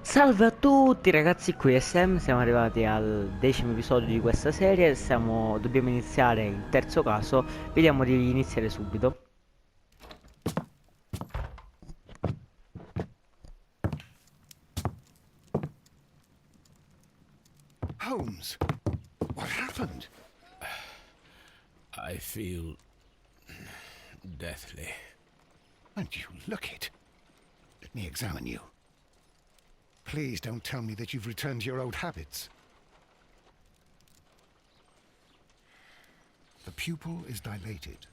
Salve a tutti ragazzi, qui è Sam, siamo arrivati al 10° episodio di questa serie, dobbiamo iniziare il terzo caso, vediamo di iniziare subito. Holmes, what happened? I feel deathly. And you look it. Let me examine you. Please don't tell me that you've returned to your old habits. The pupil is dilated.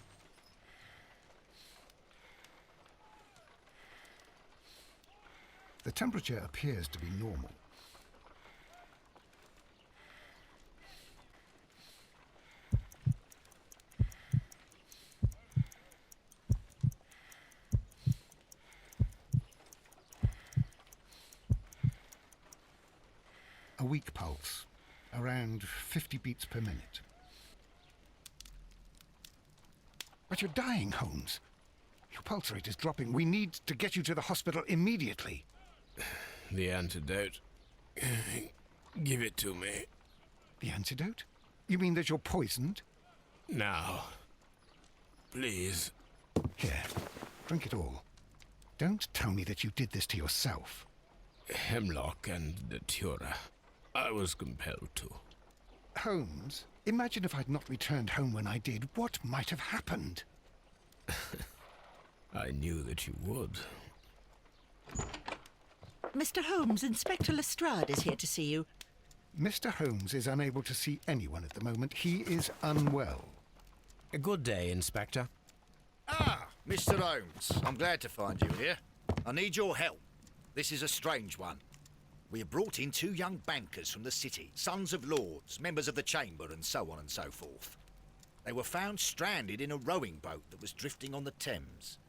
The temperature appears to be normal. A weak pulse, around 50 beats per minute. But you're dying, Holmes. Your pulse rate is dropping. We need to get you to the hospital immediately. The antidote. Give it to me. The antidote? You mean that you're poisoned? Now. Please. Here, drink it all. Don't tell me that you did this to yourself. Hemlock and datura. I was compelled to. Holmes, imagine if I'd not returned home when I did. What might have happened? I knew that you would. Mr. Holmes, Inspector Lestrade is here to see you. Mr. Holmes is unable to see anyone at the moment. He is unwell. A good day, Inspector. Ah, Mr. Holmes. I'm glad to find you here. I need your help. This is a strange one. We have brought in two young bankers from the city, sons of lords, members of the chamber, and so on and so forth. They were found stranded in a rowing boat that was drifting on the Thames.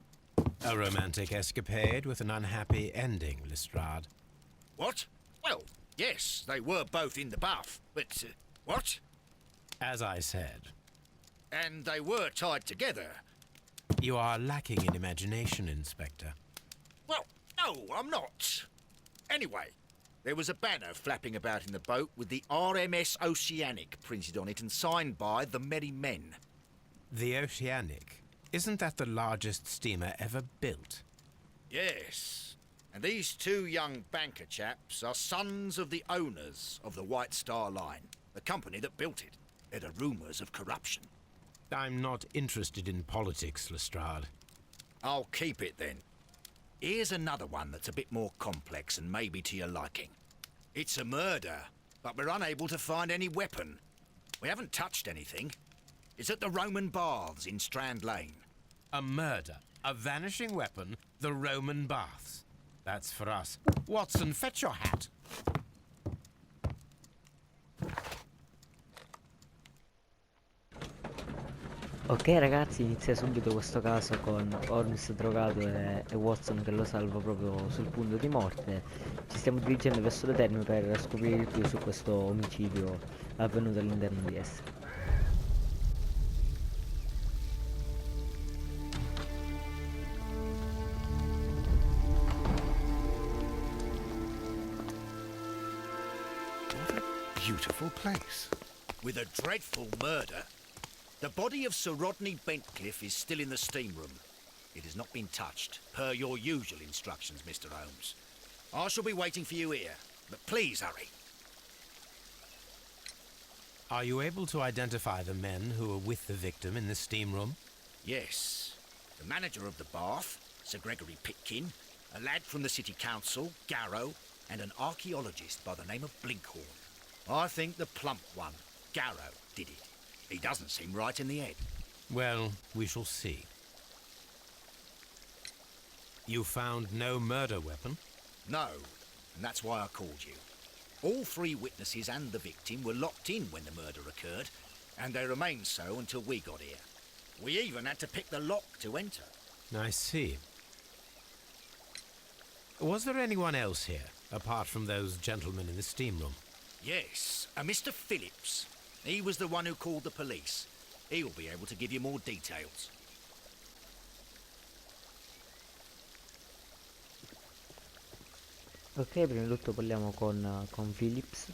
A romantic escapade with an unhappy ending, Lestrade. What? Well, yes, they were both in the bath, but... what? As I said, And they were tied together. you are lacking in imagination, Inspector. Well, no, I'm not. Anyway, there was a banner flapping about in the boat with the RMS Oceanic printed on it and signed by the Merry Men. The Oceanic. Isn't that the largest steamer ever built? Yes, and these two young banker chaps are sons of the owners of the White Star Line, the company that built it. There are rumours of corruption. I'm not interested in politics, Lestrade. I'll keep it then. Here's another one that's a bit more complex and maybe to your liking. It's a murder, but we're unable to find any weapon. We haven't touched anything. It's at the Roman Baths in Strand Lane. A murder, a vanishing weapon, the Roman baths. That's for us. Watson, fetch your hat. Ok ragazzi, inizia subito questo caso con Holmes drogato e Watson che lo salva proprio sul punto di morte. Ci stiamo dirigendo verso le terme per scoprire di più su questo omicidio avvenuto all'interno di esse. Beautiful place. With a dreadful murder. The body of Sir Rodney Bentcliffe is still in the steam room. It has not been touched, per your usual instructions, Mr. Holmes. I shall be waiting for you here, but please hurry. Are you able to identify the men who were with the victim in the steam room? Yes. The manager of the bath, Sir Gregory Pitkin, a lad from the city council, Garrow, and an archaeologist by the name of Blinkhorn. I think the plump one, Garrow, did it. He doesn't seem right in the head. Well, we shall see. You found no murder weapon? No, and that's why I called you. All three witnesses and the victim were locked in when the murder occurred, and they remained so until we got here. We even had to pick the lock to enter. I see. Was there anyone else here, apart from those gentlemen in the steam room? Yes, a Mr. Phillips. He was the one who called the police. He'll be able to give you more details. Ok, prima di tutto parliamo con Phillips.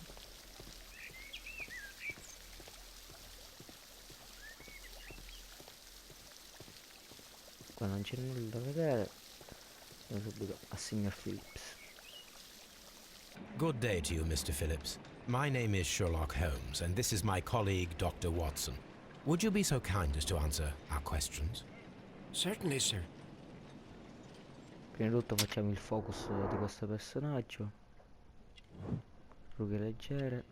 Qua non c'è nulla da vedere. Andiamo subito a signor Phillips. Good day to you, Mr. Phillips. My name is Sherlock Holmes, and this is my colleague, Dr. Watson. Would you be so kind as to answer our questions? Certainly, sir. Prima di tutto facciamo il focus di questo personaggio. Rughe leggere.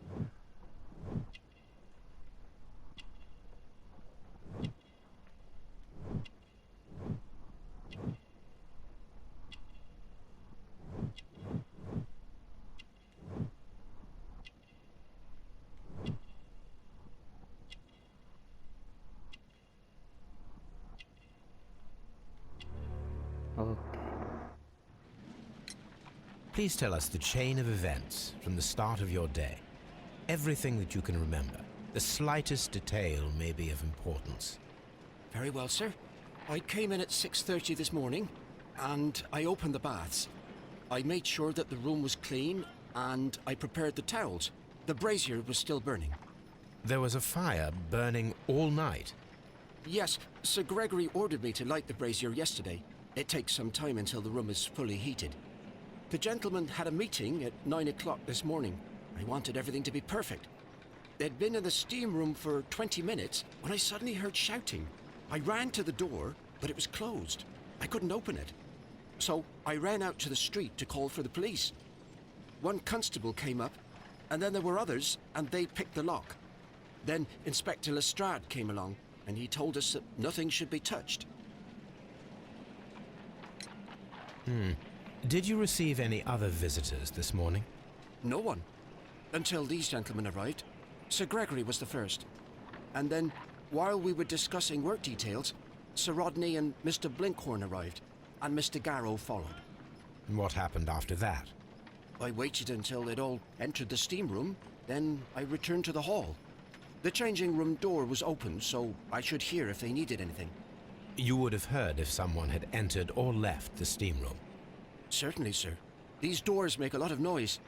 Ok. Please tell us the chain of events from the start of your day. Everything that you can remember. The slightest detail may be of importance. Very well, sir. I came in at 6:30 this morning, and I opened the baths. I made sure that the room was clean, and I prepared the towels. The brazier was still burning. There was a fire burning all night. Yes, Sir Gregory ordered me to light the brazier yesterday. It takes some time until the room is fully heated. The gentleman had a meeting at 9 o'clock this morning. I wanted everything to be perfect. They'd been in the steam room for 20 minutes when I suddenly heard shouting. I ran to the door, but it was closed. I couldn't open it. So I ran out to the street to call for the police. One constable came up, and then there were others, and they picked the lock. Then Inspector Lestrade came along, and he told us that nothing should be touched. Did you receive any other visitors this morning? No one. Until these gentlemen arrived. Sir Gregory was the first. And then, while we were discussing work details, Sir Rodney and Mr. Blinkhorn arrived, and Mr. Garrow followed. What happened after that? I waited until they'd all entered the steam room, then I returned to the hall. The changing room door was open, so I should hear if they needed anything. You would have heard if someone had entered or left the steam room. Certainly, sir. These doors make a lot of noise.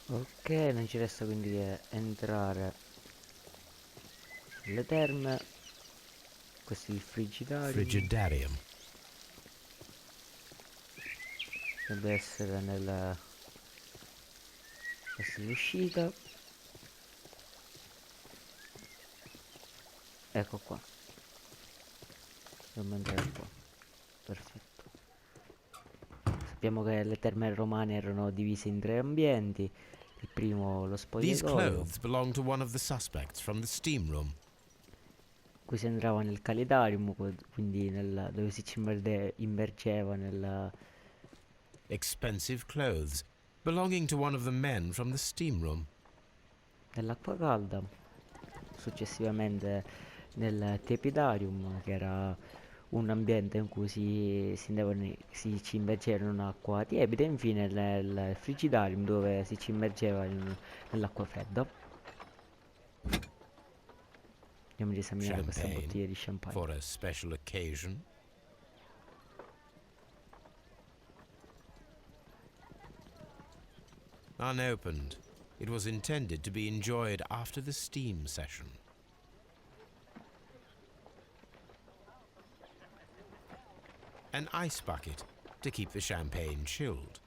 Ok, non ci resta quindi che entrare nelle terme. Questo è il frigidario. Frigidarium. Deve essere nella... Questa è l'uscita. Ecco qua. Dobbiamo entrare qua. Perfetto. Sappiamo che le terme romane erano divise in 3 ambienti. Il primo lo These spogliatoio. clothes belong to one of the suspects from the steam room. Qui si entrava nel calidarium, quindi dove si ci immergeva Expensive clothes belonging to one of the men from the steam room. nell'acqua calda. Successivamente nel tepidarium, che era un ambiente in cui si ci immergeva in un'acqua tiepida, e infine nel frigidarium, dove si ci immergeva nell'acqua fredda. Andiamo ad esaminare questa Champagne bottiglia di champagne. for a special occasion. Unopened. It was intended to be enjoyed after the steam session. An ice bucket to keep the champagne chilled.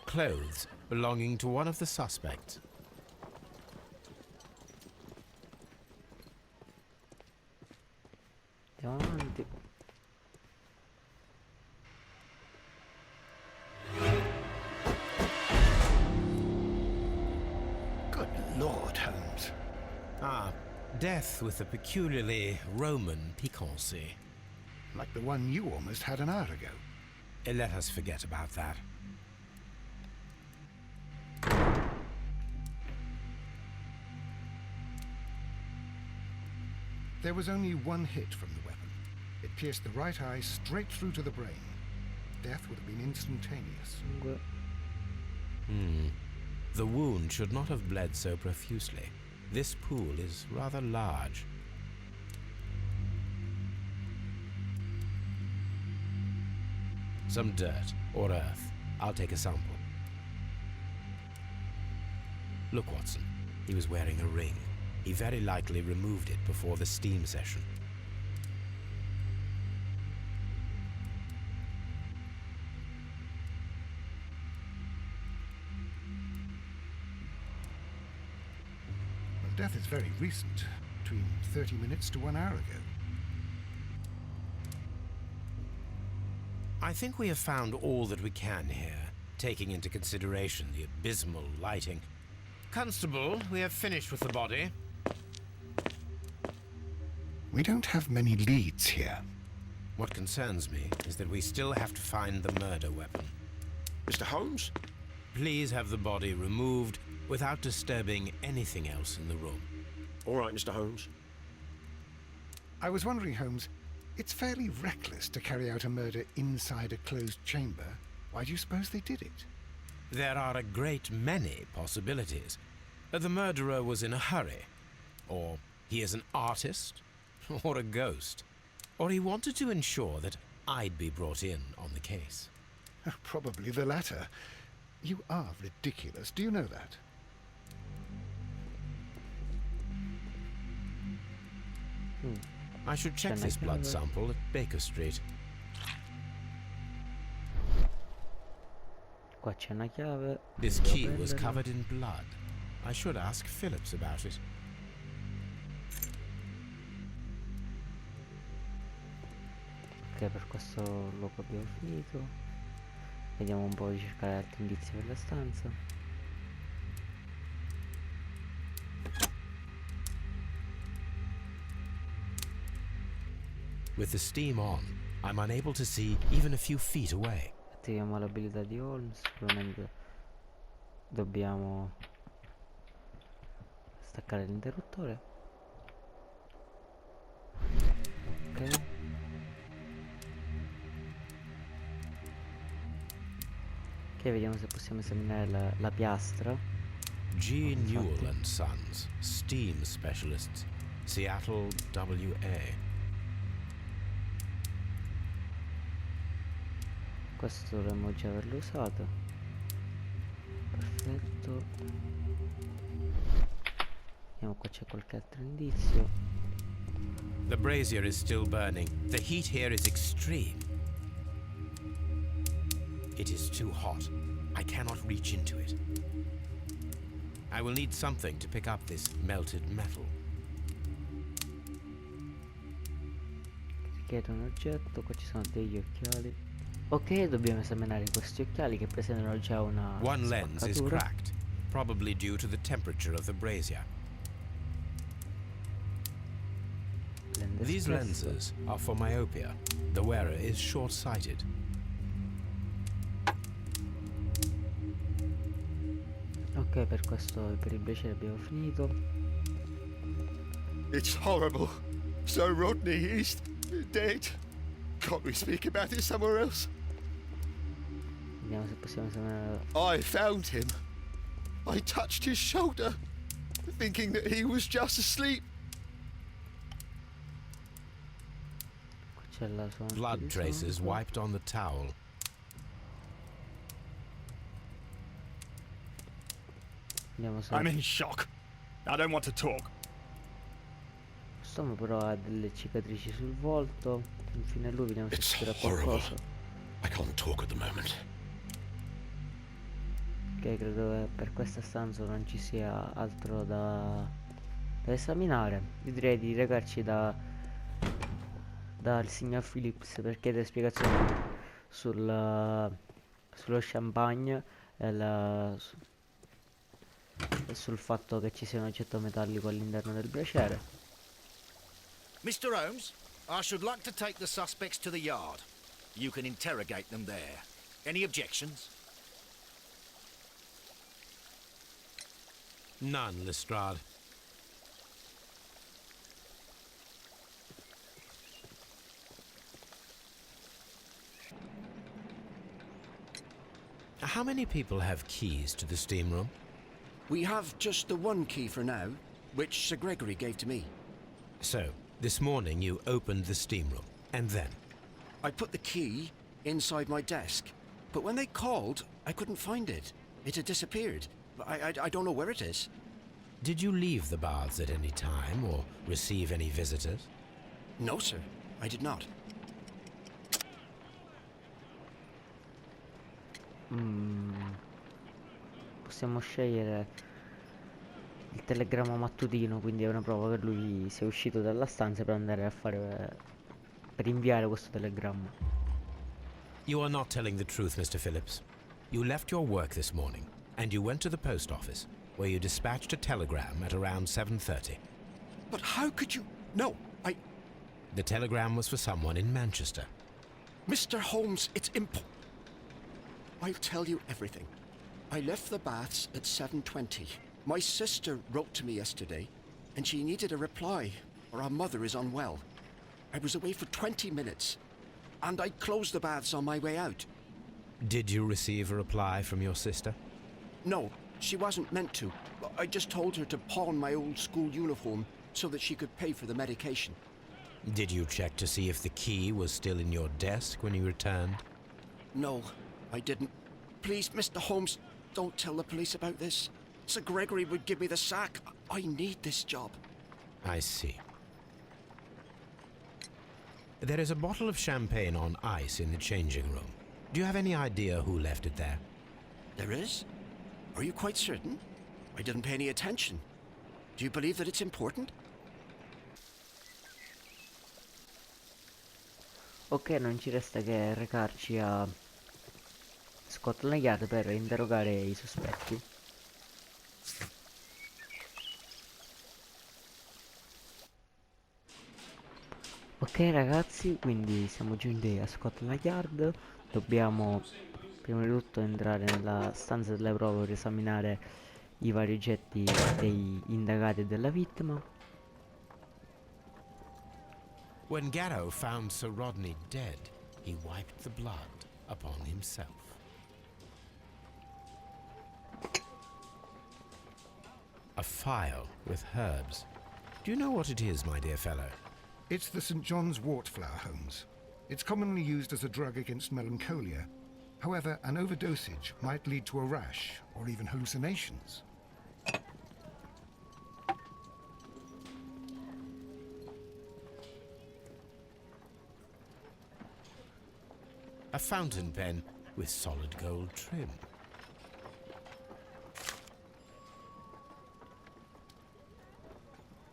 Clothes belonging to one of the suspects. Andiamo avanti. Good Lord, Holmes. Ah, death with a peculiarly Roman piquancy. Like the one you almost had an hour ago. Let us forget about that. There was only one hit from the weapon. It pierced the right eye straight through to the brain. Death would have been instantaneous. Sangue. The wound should not have bled so profusely. This pool is rather large. Some dirt or earth. I'll take a sample. Look, Watson. He was wearing a ring. He very likely removed it before the steam session. The death is very recent, between 30 minutes to 1 hour ago. I think we have found all that we can here, taking into consideration the abysmal lighting. Constable, we have finished with the body. We don't have many leads here. What concerns me is that we still have to find the murder weapon. Mr. Holmes? Please have the body removed without disturbing anything else in the room. All right, Mr. Holmes. I was wondering, Holmes, it's fairly reckless to carry out a murder inside a closed chamber. Why do you suppose they did it? There are a great many possibilities. The murderer was in a hurry, or he is an artist, or a ghost, or he wanted to ensure that I'd be brought in on the case. Probably the latter. You are ridiculous, do you know that? I should check this blood sample at Baker Street. Qua c'è una chiave. This Devo key was prenderla. covered in blood. I should ask Phillips about it. Ok, per questo luogo abbiamo finito. Vediamo un po' di cercare altri indizi per la stanza. With the steam on, I'm unable to see even a few feet away. Attiviamo l'abilità di Holmes. Sicuramente dobbiamo staccare l'interruttore. Ok. Ok, vediamo se possiamo esaminare la piastra. G. Newell and Sons, steam specialists, Seattle, WA. Questo dovremmo già averlo usato. Perfetto. Vediamo qua c'è qualche altro indizio. The brazier is still burning. The heat here is extreme. It is too hot. I cannot reach into it. I will need something to pick up this melted metal. Richiede un oggetto, qua ci sono degli occhiali. Ok, dobbiamo esaminare questi occhiali che presentano già una One lens is spaccatura. cracked, probably due to the temperature of the brazier. Lente These espresso. lenses are for myopia. The wearer is short-sighted. Ok, per questo per il braciere abbiamo finito. It's horrible. So Rodney is dead. Can't we speak about it somewhere else? Vediamo se possiamo esaminare. I found him. I touched his shoulder, thinking that he was just asleep. Qua c'è la sua Blood traces wiped on the towel. Vediamo se I'm in shock. I don't want to talk. quest'uomo però ha delle cicatrici sul volto. Infine lui vediamo se It's ci dirà horrible. qualcosa. I can't talk at the moment. Ok, credo che per questa stanza non ci sia altro da esaminare. Io direi di recarci dal signor Phillips per chiedere spiegazioni sullo champagne e sul fatto che ci sia un oggetto metallico all'interno del braciere. Mr. Holmes, I should like to take the suspects to the yard. You can interrogate them there. Any objections? None, Lestrade. How many people have keys to the steam room? We have just the one key for now, which Sir Gregory gave to me. So, this morning you opened the steam room, and then? I put the key inside my desk, but when they called, I couldn't find it. It had disappeared. I don't know where it is. Did you leave the baths at any time, or receive any visitors? No, sir. I did not. Possiamo scegliere il telegramma mattutino, quindi è una prova che lui sia uscito dalla stanza per andare a fare, per inviare questo telegramma. You are not telling the truth, Mr. Phillips. You left your work this morning, and you went to the post office, where you dispatched a telegram at around 7:30. But how could you... No, The telegram was for someone in Manchester. Mr. Holmes, it's I'll tell you everything. I left the baths at 7:20. My sister wrote to me yesterday, and she needed a reply, or our mother is unwell. I was away for 20 minutes, and I closed the baths on my way out. Did you receive a reply from your sister? No, she wasn't meant to. I just told her to pawn my old school uniform so that she could pay for the medication. Did you check to see if the key was still in your desk when you returned? No, I didn't. Please, Mr. Holmes, don't tell the police about this. Sir Gregory would give me the sack. I need this job. I see. There is a bottle of champagne on ice in the changing room. Do you have any idea who left it there? There is? Are you quite certain? I didn't pay any attention. Do you believe that it's important? Ok, non ci resta che recarci a Scotland Yard per interrogare i sospetti. Ok ragazzi, quindi siamo giunti a Scotland Yard. Dobbiamo prima di tutto entrare nella stanza delle prove per esaminare i vari oggetti degli indagati e della vittima. When Garrow found Sir Rodney dead, he wiped the blood upon himself. A phial with herbs. Do you know what it is, my dear fellow? It's the St. John's wort flower, Holmes. It's commonly used as a drug against melancholia. However, an overdosage might lead to a rash or even hallucinations. A fountain pen with solid gold trim.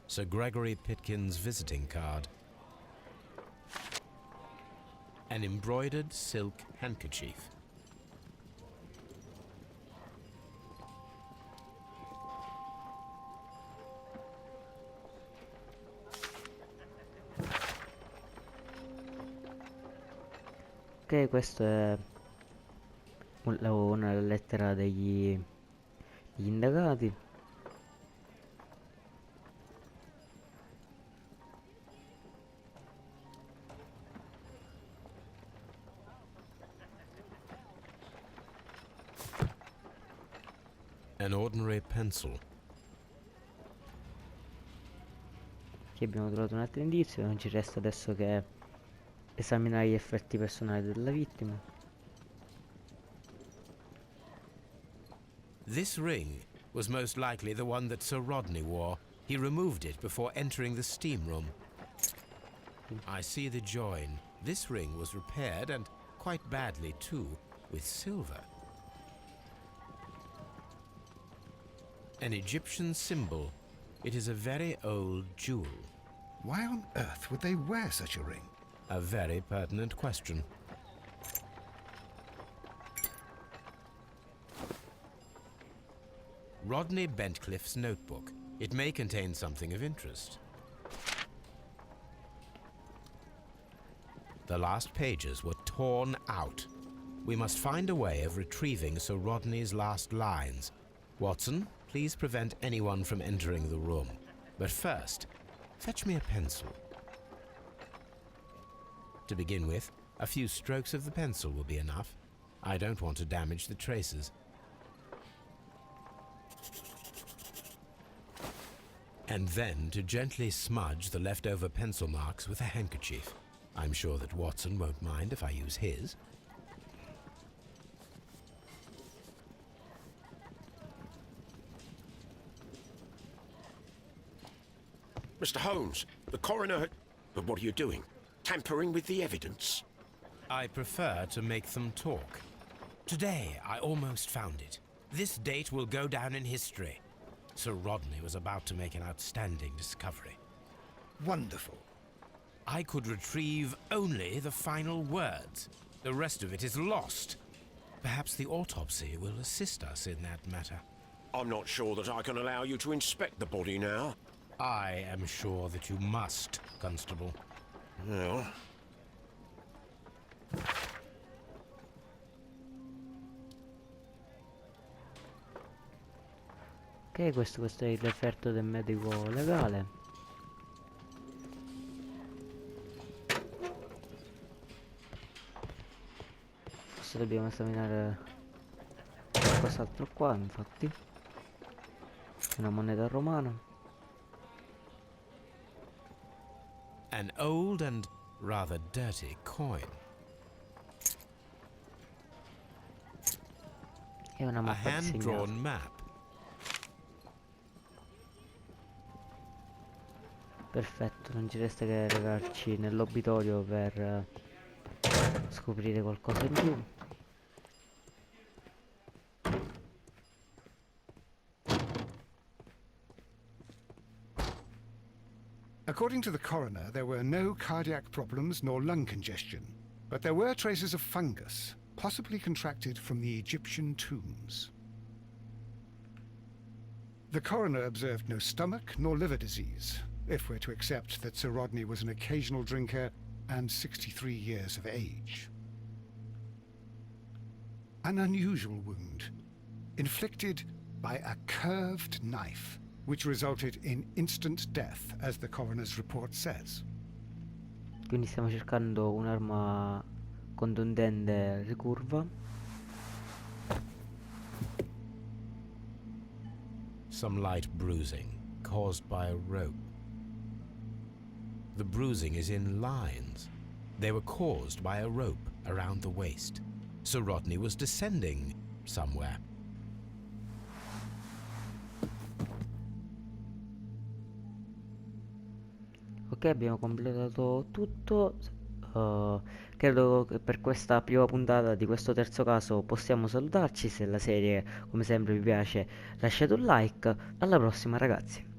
Sir Gregory Pitkin's visiting card. An embroidered silk handkerchief. Ok, questo è una lettera degli indagati. An ordinary pencil. Qui abbiamo trovato un altro indizio, non ci resta adesso che esaminare gli effetti personali della vittima. This ring was most likely the one that Sir Rodney wore. He removed it before entering the steam room. I see the join. This ring was repaired, and quite badly too, with silver. An Egyptian symbol. It is a very old jewel. Why on earth would they wear such a ring? A very pertinent question. Rodney Bentcliffe's notebook. It may contain something of interest. The last pages were torn out. We must find a way of retrieving Sir Rodney's last lines. Watson, please prevent anyone from entering the room. But first, fetch me a pencil. To begin with, a few strokes of the pencil will be enough. I don't want to damage the traces. and then to gently smudge the leftover pencil marks with a handkerchief. I'm sure that Watson won't mind if I use his. Mr. Holmes, the coroner... But what are you doing? Tampering with the evidence? I prefer to make them talk. Today, I almost found it. This date will go down in history. Sir Rodney was about to make an outstanding discovery. Wonderful. I could retrieve only the final words. The rest of it is lost. Perhaps the autopsy will assist us in that matter. I'm not sure that I can allow you to inspect the body now. I am sure that you must, Constable. Well... Ok, questo è il referto del medico legale. Adesso dobbiamo esaminare qualcos'altro qua, infatti. Una moneta romana. An old and rather dirty coin. E una A mappa disegnata. hand-drawn map. Perfetto, non ci resta che recarci nell'obitorio per scoprire qualcosa in più. According to the coroner, there were no cardiac problems nor lung congestion, but there were traces of fungus, possibly contracted from the Egyptian tombs. The coroner observed no stomach nor liver disease, if we're to accept that Sir Rodney was an occasional drinker and 63 years of age. An unusual wound, inflicted by a curved knife, which resulted in instant death, as the coroner's report says. Quindi stiamo cercando un'arma contundente ricurva. Some light bruising caused by a rope. The bruising is in lines. They were caused by a rope around the waist. Sir Rodney was descending somewhere. Ok, abbiamo completato tutto. Credo che per questa prima puntata di questo terzo caso possiamo salutarci. Se la serie come sempre vi piace lasciate un like. Alla prossima ragazzi.